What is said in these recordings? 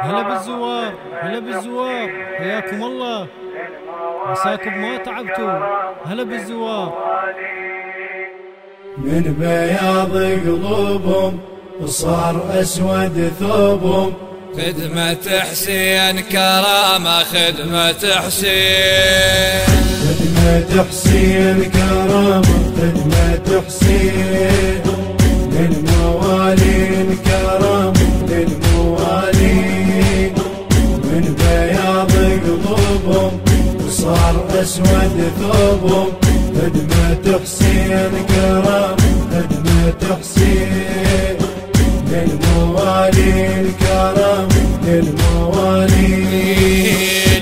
هلا بالزوار، هلا بالزوار، حياكم الله، عساكم ما تعبتوا. هلا بالزوار. من بياض قلوبهم وصار أسود ثوبهم، خدمة حسين كرامة، خدمة حسين، خدمة حسين كرامة، خدمة حسين للموالين كرامة، للموالين. من بياض قلوبهم وصار أسود ثوبهم، خدمة حسين كرامة، خدمة حسين للموالين كرامة، للموالين.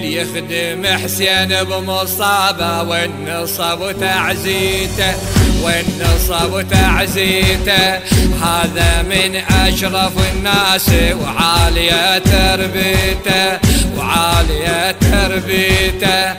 يخدم حسين بمصابة والنصب وتعزيته، والنصب وتعزيته، هذا من أشرف الناس وعالية تربيته، وعالية تربيته.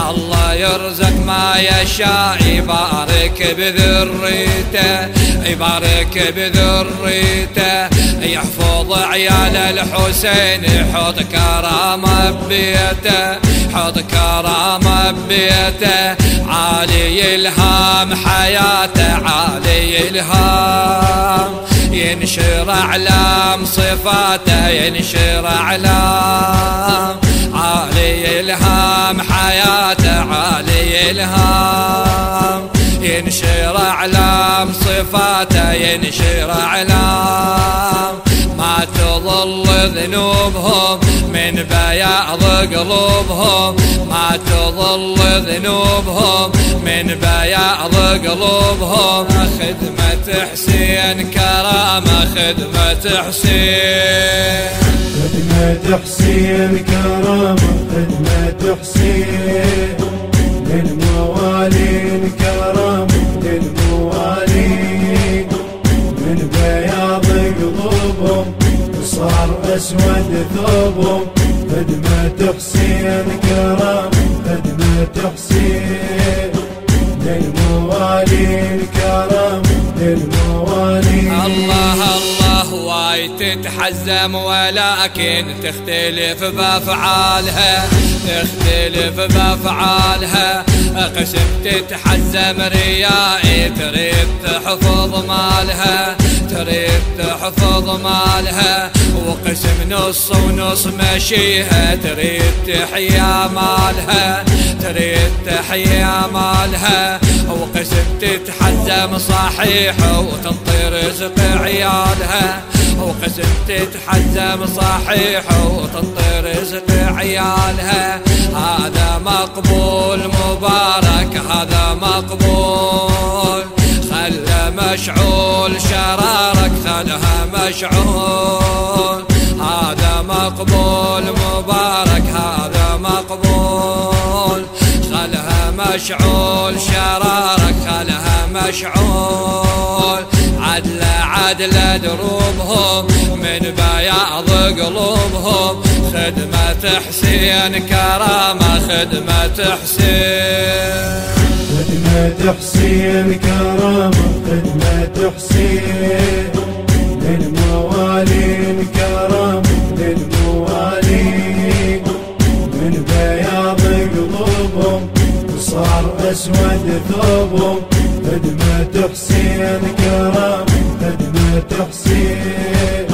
الله يرزق ما يشاء، يبارك بذريته، يبارك بذريته. يحفظ عيال الحسين، يحط كرامة ببيته، حط كرامة ببيته. عالي الهام حياته، عالي الهام، ينشر أعلام صفاته، ينشر أعلام. عالي الهام حياته، عالي الهام، ينشر أعلام صفاته، ينشر أعلام. ما تظل ذنوبهم من بياض قلوبهم، ما تظل ذنوبهم من بياض قلوبهم. خدمة حسين كرامة، خدمة حسين، خدمة حسين كرامة، خدمة حسين للموالين كرامة، للموالين. من بياض قلوبهم صار أسود ثوبهم، خدمة حسين كرامة، خدمة حسين للموالين كرامة، للموالين. الله الله واي تتحزم ولكن تختلف بأفعالها، تختلف بأفعالها. قسم تتحزم ريائي، تريد تحفظ مالها، تريد تحفظ مالها. وقسم نص ونص مشيها، تريد تحيا مالها، تريد تحيا مالها. وقسم تتحزم صحيح وتنطي رزق عيالها، وقسم تتحزم صحيح وتنطي رزق عيالها. هذا مقبول مبارك، هذا مقبول. خلى مشعول شرارك، خلها مشعول. هذا مقبول مبارك، هذا مقبول. خلها مشعول شرارك، خلها مشعول. عدل عدل دروبهم من بياض قلوبهم. خدمة حسين كرامة، خدمة حسين، خدمة حسين كرامة، خدمة حسين للموالين كرامة، للموالين. من بياض قلوبهم صار أسود ثوبهم، خدمة حسين كرامة، خدمة حسين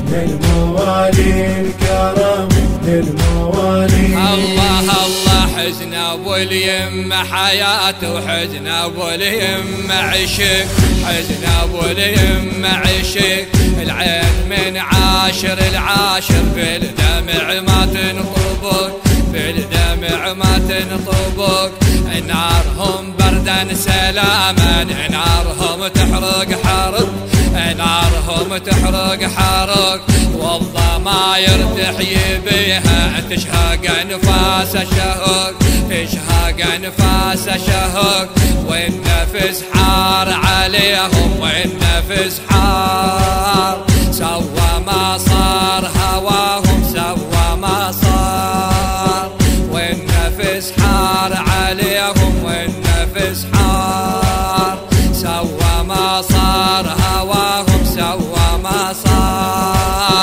للموالين كرامة، للموالين. الله الله حزن ابو اليم حياته، وحزن ابو اليم عشق، حزن ابو اليم عشق. العين من عاشر العاشر، بالدمع ما تنطبق، بالدمع ما تنطبق. نارهم بردا سلاما، نارهم تحرق حرق، نارهم تحرق حرق. والضماير تحيي بها، تشهق انفاس شهق، تشهق انفاس شهق. والنفس حار عليهم، والنفس حار. سوى ما صار هواهم، سوى ما صار. والنفس حار عليهم، والنفس حار. سوى ما صار هواهم، سوى ما صار.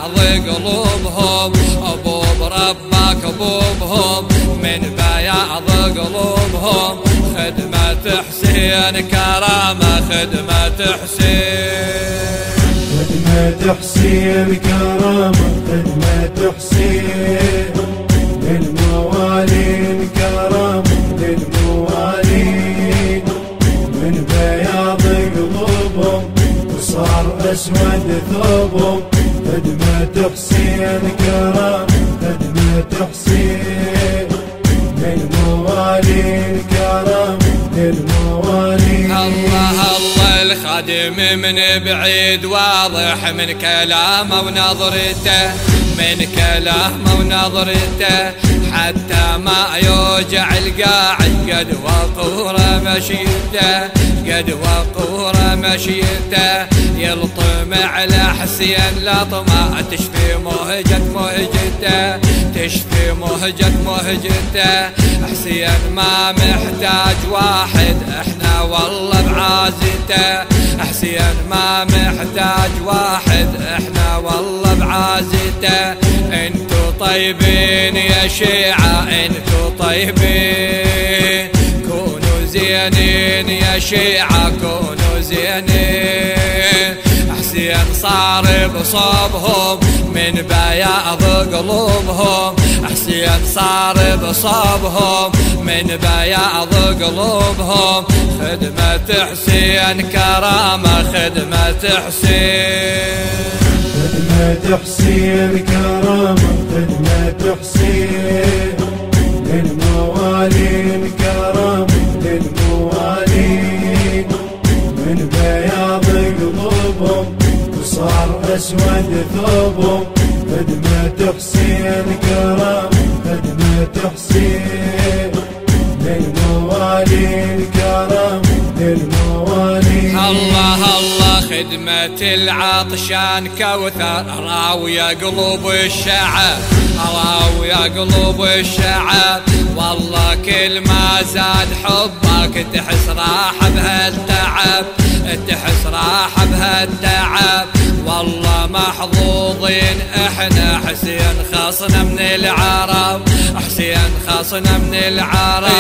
بياض قلوبهم، ابو بربك ابوبهم من بياض قلوبهم. خدمة حسين كرامة، خدمة حسين، خدمة حسين كرامة، خدمة حسين للموالين كرامة، للموالين من بياض قلوبهم وصار أسود ثوبهم. خدمة حسين كرامة، خدمة حسين للموالين كرامة، للموالين. الله الله الخادم من بعيد واضح من كلامه ونظرته، من كلامه ونظرته حتى ما يوجع القاعد. قد وقور مشيته، قد وقور مشيته يلطم على حسين لطمة تشفي مهجة مهجته، تشفي مهجة مهجته. حسين ما محتاج واحد، احنا والله بعازته. حسين ما محتاج واحد، احنا والله بعازته. انتو طيبين يا شيعة، انتو طيبين، كونوا زينين يا شيعة، كونوا زينين. حسين صار بصوبهم من بياض قلوبهم، حسين صار بصوبهم من بياض قلوبهم. خدمة حسين كرامة، خدمة حسين، خدمة حسين كرامة، خدمة حسين للموالين كرامة، للموالين من بياض قلوبهم وصار أسود ثوبهم. خدمة حسين كرامة، خدمة حسين للموالين كرامة، للموالين. الله الله خدمة العطشان كوثر راوية قلوب الشعب، راوية قلوب الشعب. والله كل ما زاد حبك تحس راح بهالتعب، تحس راح بهالتعب. والله محظوظين احنا، حسين خاصنا من العرب، حسين خاصنا من العرب.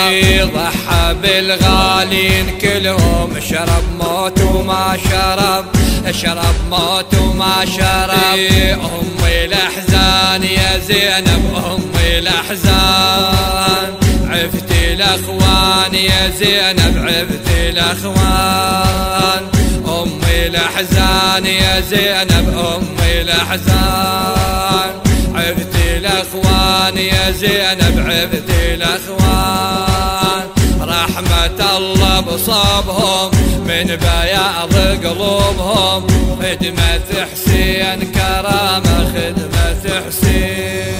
ضحى بالغالين كلهم، شرب موت وما شرب، شرب موت وما شرب. أمي الأحزان يا زينب، أمي الأحزان، عفتي الأخوان يا زينب، عفتي الأخوان. أمي الأحزان يا زينب، أمي الأحزان، عفتي الأخوان يا زينب، عفتي الأخوان. رحمة الله بصوبهم من بياض قلوبهم. خدمة حسين كرامة، خدمة حسين،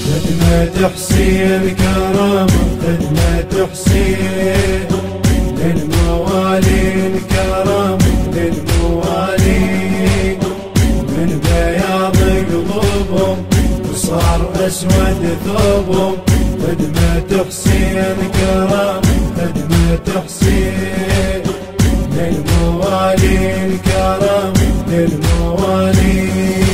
خدمة حسين كرامة، خدمة حسين للموالين كرامة، للموالين من بياض قلوبهم وصار أسود ثوبهم. خدمة حسين كرامة، خدمة حسين للموالين كرامة، للموالين.